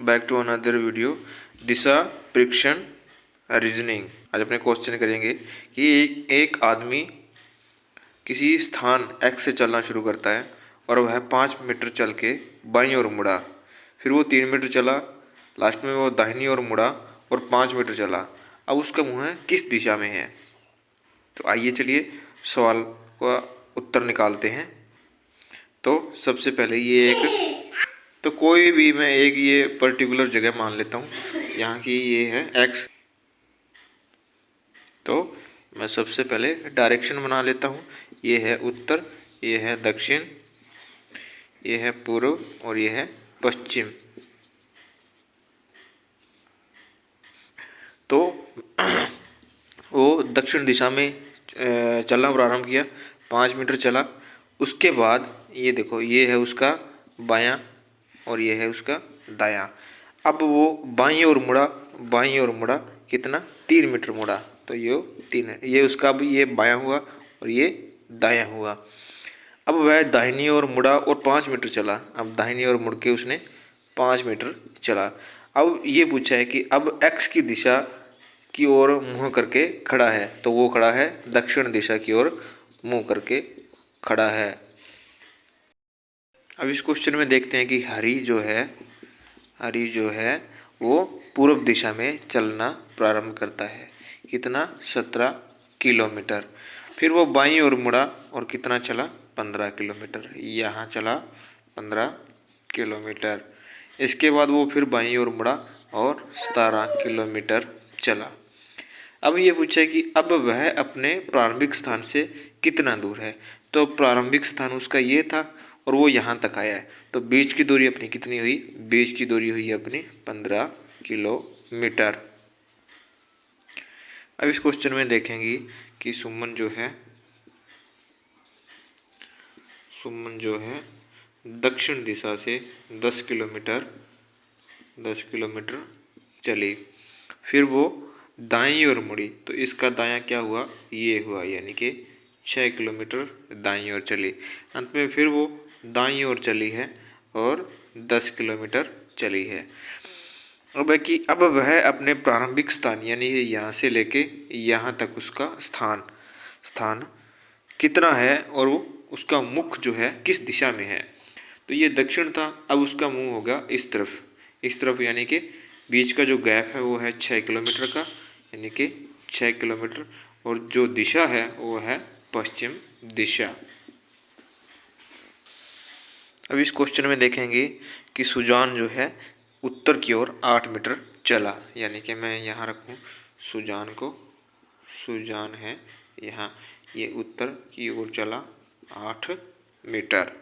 Back to another video दिशा परीक्षण reasoning. आज अपने क्वेश्चन करेंगे कि एक आदमी किसी स्थान x से चलना शुरू करता है और वह 5 मीटर चल के बाईं ओर मुड़ा, फिर वो 3 मीटर चला, लास्ट में वो दाहिनी ओर मुड़ा और 5 मीटर चला। अब उसका मुँह किस दिशा में है? तो आइए चलिए सवाल का उत्तर निकालते हैं। तो सबसे पहले तो कोई भी मैं एक ये पर्टिकुलर जगह मान लेता हूँ, यहाँ की ये है x। तो मैं सबसे पहले डायरेक्शन बना लेता हूँ। ये है उत्तर, ये है दक्षिण, ये है पूर्व और ये है पश्चिम। तो वो दक्षिण दिशा में चलना प्रारंभ किया, 5 मीटर चला। उसके बाद ये देखो, ये है उसका बायां और ये है उसका दायां। अब वो बाईं ओर मुड़ा, कितना? 3 मीटर मुड़ा। तो ये 3 है, ये उसका अब ये बायां हुआ और ये दायां हुआ। अब वह दाहिनी ओर मुड़ा और 5 मीटर चला। अब दाहिनी ओर मुड़ के उसने 5 मीटर चला। अब ये पूछा है कि अब x की दिशा की ओर मुँह करके खड़ा है, तो वो खड़ा है दक्षिण दिशा की ओर मुँह करके खड़ा है। अब इस क्वेश्चन में देखते हैं कि हरी जो है वो पूर्व दिशा में चलना प्रारंभ करता है। कितना? 17 किलोमीटर। फिर वो बाईं ओर मुड़ा और कितना चला? 15 किलोमीटर। यहाँ चला 15 किलोमीटर। इसके बाद वो फिर बाईं ओर मुड़ा और 17 किलोमीटर चला। अब ये पूछा है कि अब वह अपने प्रारंभिक स्थान से कितना दूर है। तो प्रारंभिक स्थान उसका ये था और वो यहाँ तक आया है, तो बीच की दूरी अपनी कितनी हुई? बीच की दूरी हुई अपनी 15 किलोमीटर। अब इस क्वेश्चन में देखेंगे कि सुमन जो है दक्षिण दिशा से 10 किलोमीटर चली, फिर वो दाईं ओर मुड़ी, तो इसका दायां क्या हुआ? ये हुआ, यानी कि 6 किलोमीटर दाईं ओर चली। अंत में फिर वो दाईं ओर चली है और 10 किलोमीटर चली है। अब वह अपने प्रारंभिक स्थान यानी यहाँ से लेके यहाँ तक उसका स्थान कितना है और वो उसका मुख जो है किस दिशा में है। तो ये दक्षिण था, अब उसका मुंह होगा इस तरफ, यानी कि बीच का जो गैप है वो है 6 किलोमीटर का, यानी कि 6 किलोमीटर, और जो दिशा है वो है पश्चिम दिशा। अब इस क्वेश्चन में देखेंगे कि सुजान जो है उत्तर की ओर 8 मीटर चला, यानी कि मैं यहाँ रखूँ सुजान है यहाँ, ये उत्तर की ओर चला 8 मीटर।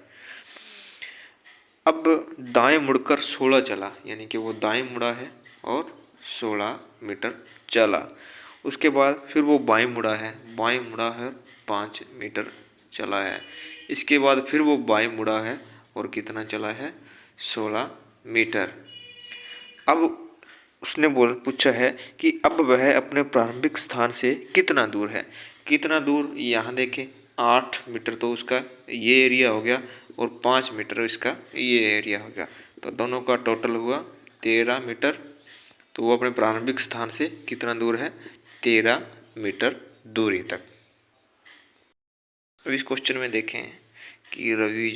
अब दाएं मुड़कर 16 चला, यानी कि वो दाएं मुड़ा है और 16 मीटर चला। उसके बाद फिर वो बाएं मुड़ा है 5 मीटर चला है। इसके बाद फिर वो बाएं मुड़ा है और कितना चला है? 16 मीटर। अब उसने पूछा है कि अब वह अपने प्रारंभिक स्थान से कितना दूर है। कितना दूर? यहाँ देखें, 8 मीटर तो उसका ये एरिया हो गया और 5 मीटर इसका ये एरिया हो गया, तो दोनों का टोटल हुआ 13 मीटर। तो वो अपने प्रारंभिक स्थान से कितना दूर है? 13 मीटर दूरी तक। अब इस क्वेश्चन में देखें कि रवि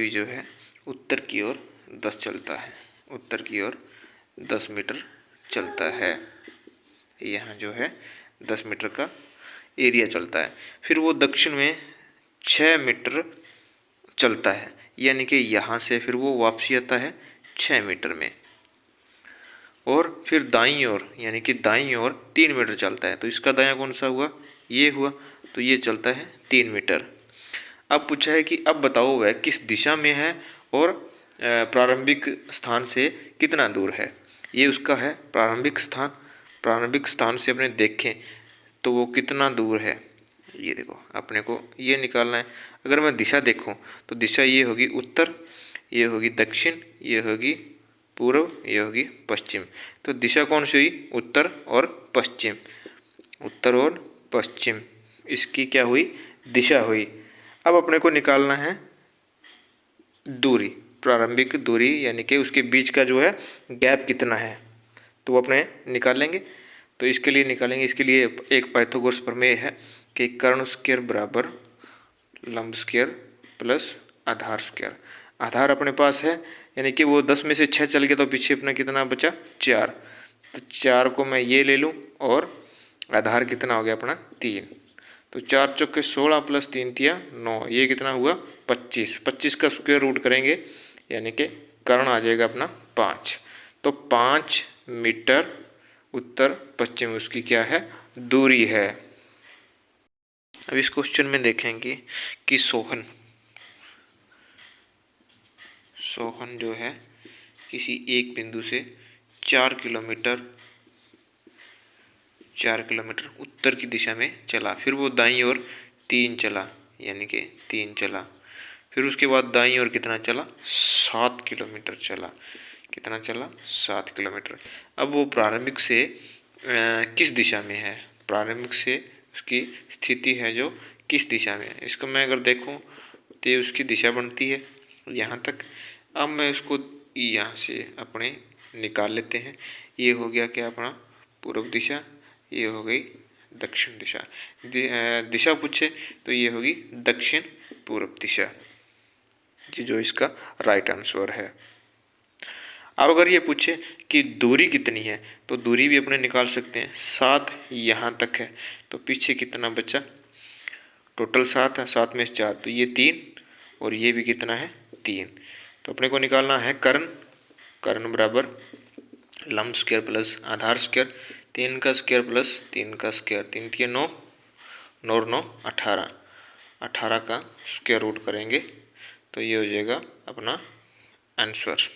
जो है उत्तर की ओर 10 चलता है, उत्तर की ओर 10 मीटर चलता है। यहाँ जो है 10 मीटर का एरिया चलता है। फिर वो दक्षिण में 6 मीटर चलता है, यानी कि यहाँ से फिर वो वापसी आता है 6 मीटर में, और फिर दाईं ओर यानी कि दाईं ओर 3 मीटर चलता है। तो इसका दायां कौन सा हुआ? ये हुआ, तो ये चलता है 3 मीटर। अब पूछा है कि अब बताओ वह किस दिशा में है और प्रारंभिक स्थान से कितना दूर है। ये उसका है प्रारंभिक स्थान से अपने देखें तो वो कितना दूर है। ये देखो, अपने को ये निकालना है। अगर मैं दिशा देखूं तो दिशा ये होगी उत्तर, ये होगी दक्षिण, ये होगी पूर्व, ये होगी पश्चिम। तो दिशा कौन सी हुई? उत्तर और पश्चिम, इसकी क्या हुई? दिशा हुई। अब अपने को निकालना है दूरी, प्रारंभिक दूरी यानी कि उसके बीच का जो है गैप कितना है, तो वो अपने निकालेंगे। तो इसके लिए निकालेंगे, इसके लिए एक पाइथागोरस प्रमेय है कि कर्ण स्क्वायर बराबर लंब स्क्वायर प्लस आधार स्क्वायर। आधार अपने पास है, यानी कि वो 10 में से 6 चल गया, तो पीछे अपना कितना बचा 4। तो 4 को मैं ये ले लूँ और आधार कितना हो गया अपना 3। तो 4 चौके 16 प्लस 3 तिया 9, ये कितना हुआ 25। 25 का स्क्वायर रूट करेंगे यानी कि कर्ण आ जाएगा अपना 5। तो 5 मीटर उत्तर पश्चिम उसकी क्या है दूरी है। अब इस क्वेश्चन में देखेंगे कि सोहन जो है किसी एक बिंदु से 4 किलोमीटर उत्तर की दिशा में चला, फिर वो दाईं ओर 3 चला, यानी कि 3 चला, फिर उसके बाद दाईं ओर कितना चला 7 किलोमीटर चला। कितना चला 7 किलोमीटर। अब वो प्रारंभिक से किस दिशा में है, प्रारंभिक से उसकी स्थिति है जो किस दिशा में है, इसको मैं अगर देखूं तो ये उसकी दिशा बनती है यहाँ तक। अब मैं उसको यहाँ से अपने निकाल लेते हैं। ये हो गया क्या अपना पूर्व दिशा, ये हो गई दक्षिण दिशा। दिशा पूछे तो ये होगी दक्षिण पूर्व दिशा, जो इसका राइट आंसर है। अब अगर ये पूछे कि दूरी कितनी है, तो दूरी भी अपने निकाल सकते हैं। 7 यहाँ तक है, तो पीछे कितना बचा, टोटल 7 है, 7 में से 4 तो ये 3 और ये भी कितना है 3। तो अपने को निकालना है कर्ण बराबर लंब स्क्वायर प्लस आधार स्क्वायर, 3 का स्क्वायर प्लस 3 का स्क्वायर, 3 तिया 9, 9 और 9 18, 18 का स्क्वायर रूट करेंगे तो ये हो जाएगा अपना आंसर।